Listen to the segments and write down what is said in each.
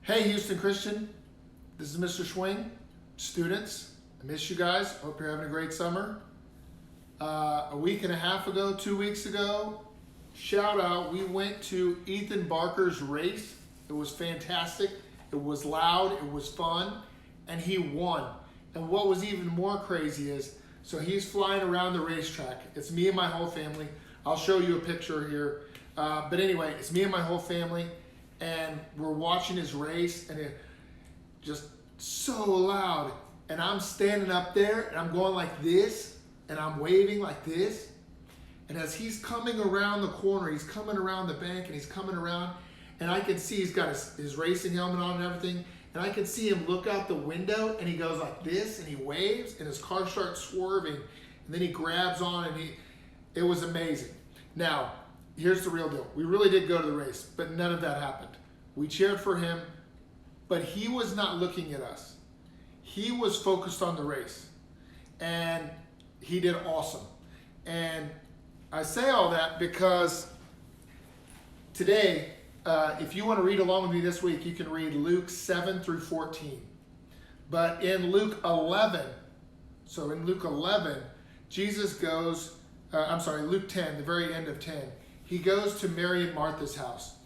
Hey Houston Christian, this is Mr. Schwing. Students, I miss you guys. Hope you're having a great summer. A week and a half ago, 2 weeks ago, shout out, we went to Ethan Barker's race. It was fantastic. It was loud, it was fun, and he won. And what was even more crazy is, so he's flying around the racetrack. It's me and my whole family. I'll show you a picture here. But anyway, it's me and my whole family, and we're watching his race, and it just so loud. And I'm standing up there, and I'm going like this, and I'm waving like this. And as he's coming around the corner, he's coming around the bank, and he's coming around, and I can see he's got his racing helmet on and everything, and I can see him look out the window, and he goes like this, and he waves, and his car starts swerving, and then he grabs on, and it was amazing. Now, here's the real deal. We really did go to the race, but none of that happened. We cheered for him, but he was not looking at us. He was focused on the race, and he did awesome. And I say all that because today, if you want to read along with me this week, you can read Luke 7 through 14. But in Luke 11, Jesus goes, Luke 10, the very end of 10, he goes to Mary and Martha's house.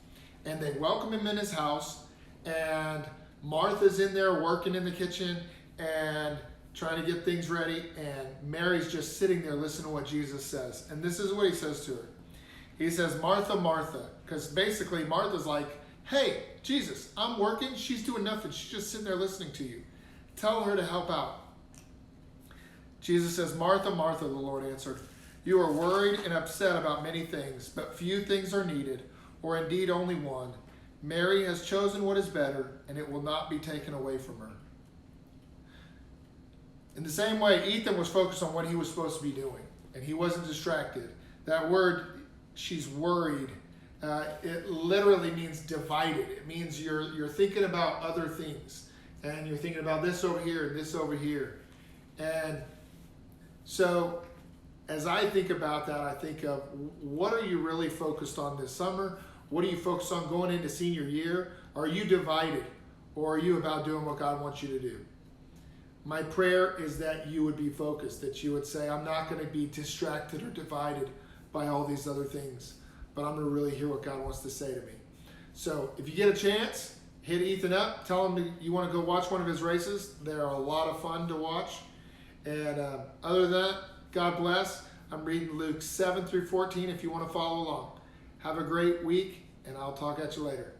And they welcome him in his house, and Martha's in there working in the kitchen and trying to get things ready, and Mary's just sitting there listening to what Jesus says. And this is what he says to her. He says, "Martha, Martha," because basically Martha's like, "Hey, Jesus, I'm working. She's doing nothing. She's just sitting there listening to you. Tell her to help out." Jesus says, "Martha, Martha," the Lord answered, "you are worried and upset about many things, but few things are needed, or indeed only one. Mary has chosen what is better, and it will not be taken away from her." In the same way, Ethan was focused on what he was supposed to be doing, and he wasn't distracted. That word, she's worried, it literally means divided. It means you're thinking about other things, and you're thinking about this over here and this over here. And so as I think about that, I think of, what are you really focused on this summer? What are you focused on going into senior year? Are you divided, or are you about doing what God wants you to do? My prayer is that you would be focused, that you would say, I'm not going to be distracted or divided by all these other things, but I'm going to really hear what God wants to say to me. So if you get a chance, hit Ethan up. Tell him you want to go watch one of his races. They're a lot of fun to watch. And other than that, God bless. I'm reading Luke 7 through 14 if you want to follow along. Have a great week, and I'll talk at you later.